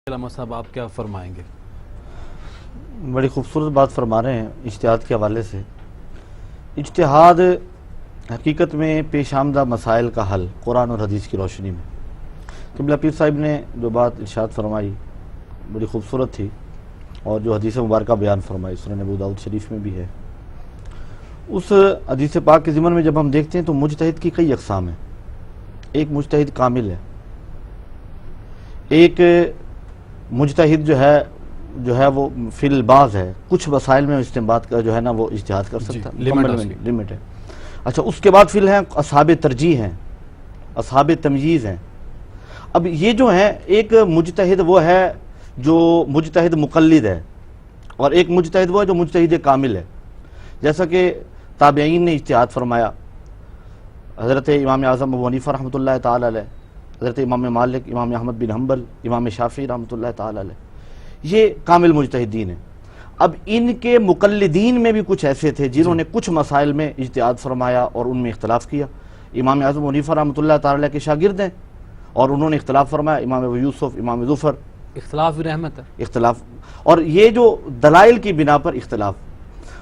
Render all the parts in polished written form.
علامہ صاحب آپ کیا فرمائیں گے؟ بڑی خوبصورت بات فرما رہے ہیں اجتہاد کے حوالے سے۔ اجتہاد حقیقت میں پیش آمدہ مسائل کا حل قرآن اور حدیث کی روشنی میں۔ قبلہ پیر صاحب نے جو بات ارشاد فرمائی بڑی خوبصورت تھی، اور جو حدیث مبارکہ بیان فرمائی سنن ابو داؤد شریف میں بھی ہے، اس حدیث پاک کے ضمن میں جب ہم دیکھتے ہیں تو مجتہد کی کئی اقسام ہیں۔ ایک مجتہد کامل ہے، ایک مجتہد جو ہے وہ فی البعض ہے، کچھ مسائل میں استنباط کا جو ہے نا وہ اجتہاد کر سکتا ہے، لمٹ ہے۔ اچھا، اس کے بعد فی ہیں اصحاب ترجیح ہیں، اصحاب تمییز ہیں۔ اب یہ جو ہیں، ایک مجتہد وہ ہے جو مجتہد مقلد ہے، اور ایک مجتہد وہ ہے جو مجتہد کامل ہے۔ جیسا کہ تابعین نے اجتہاد فرمایا، حضرت امام اعظم ابو حنیفہ رحمۃ اللہ تعالی علیہ، حضرت امام مالک، امام احمد بن حنبل، امام شافعی رحمۃ اللہ تعالی علیہ، یہ کامل مجتہدین ہیں۔ اب ان کے مقلدین میں بھی کچھ ایسے تھے جنہوں نے کچھ مسائل میں اجتہاد فرمایا اور ان میں اختلاف کیا۔ امام اعظم ابو حنیفہ رحمۃ اللہ تعالی علیہ کے شاگرد ہیں، اور انہوں نے اختلاف فرمایا، امام ابو یوسف، امام ظفر۔ اختلاف بھی رحمت ہے، اختلاف، اور یہ جو دلائل کی بنا پر اختلاف،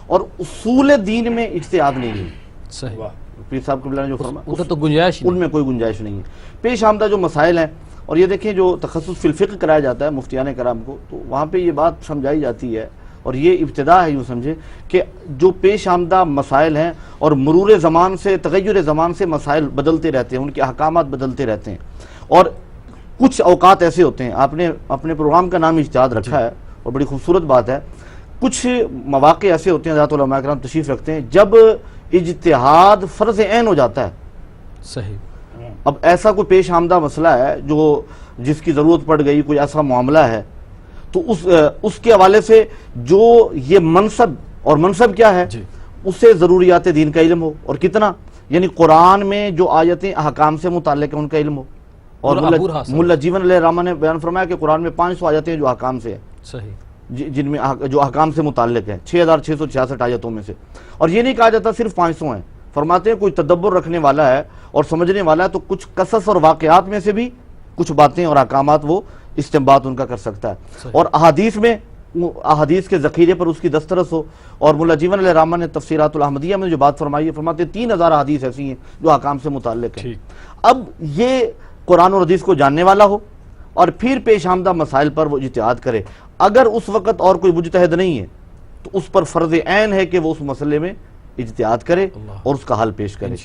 اور اصول دین میں اجتہاد نہیں ہے۔ صحیح، پیر صاحب قبلہ نے جو فرمایا ادھر تو گنجائش ان میں کوئی گنجائش نہیں ہے۔ پیش آمدہ جو مسائل ہیں، اور یہ دیکھیں جو تخصص فی الفقہ کرایا جاتا ہے مفتیان کرام کو، تو وہاں پہ یہ بات سمجھائی جاتی ہے، اور یہ ابتدا ہے، یوں سمجھے کہ جو پیش آمدہ مسائل ہیں اور مرور زمان سے، تغیر زمان سے مسائل بدلتے رہتے ہیں، ان کے احکامات بدلتے رہتے ہیں، اور کچھ اوقات ایسے ہوتے ہیں، آپ نے اپنے پروگرام کا نام اجتہاد رکھا ہے، اور بڑی خوبصورت بات ہے، کچھ مواقع ایسے ہوتے ہیں، حضرات علماء کرام تشریف رکھتے ہیں، جب اجتہاد فرض عین ہو جاتا ہے۔ صحیح۔ اب ایسا کوئی پیش آمدہ مسئلہ ہے جس کی ضرورت پڑ گئی، کوئی ایسا معاملہ ہے، تو اس کے حوالے سے جو یہ منصب کیا ہے، اس سے ضروریات دین کا علم ہو، اور کتنا، یعنی قرآن میں جو آیتیں احکام سے متعلق ہیں ان کا علم ہو۔ اور ملا جیون علیہ الرحمہ نے بیان فرمایا کہ قرآن میں 500 آیتیں جو احکام سے ہیں، صحیح، جن میں جو احکام سے متعلق ہیں، 6666 آیتوں میں سے، اور یہ نہیں کہا جاتا صرف 500 ہیں۔ فرماتے ہیں کوئی تدبر رکھنے والا ہے اور سمجھنے والا ہے تو کچھ قصص اور واقعات میں سے بھی کچھ باتیں اور احکامات وہ استنباط ان کا کر سکتا ہے، اور احادیث کے ذخیرے پر اس کی دسترس ہو۔ اور ملا جیون علیہ الرحمہ نے تفسیرات الاحمدیہ میں جو بات فرمائی ہے، فرماتے ہیں 3000 احادیث ایسی ہیں جو احکام سے متعلق ہیں۔ اب یہ قرآن اور حدیث کو جاننے والا ہو، اور پھر پیش آمدہ مسائل پر وہ اجتہاد کرے۔ اگر اس وقت اور کوئی مجتہد نہیں ہے تو اس پر فرض عین ہے کہ وہ اس مسئلے میں اجتہاد کرے اور اس کا حل پیش کرے۔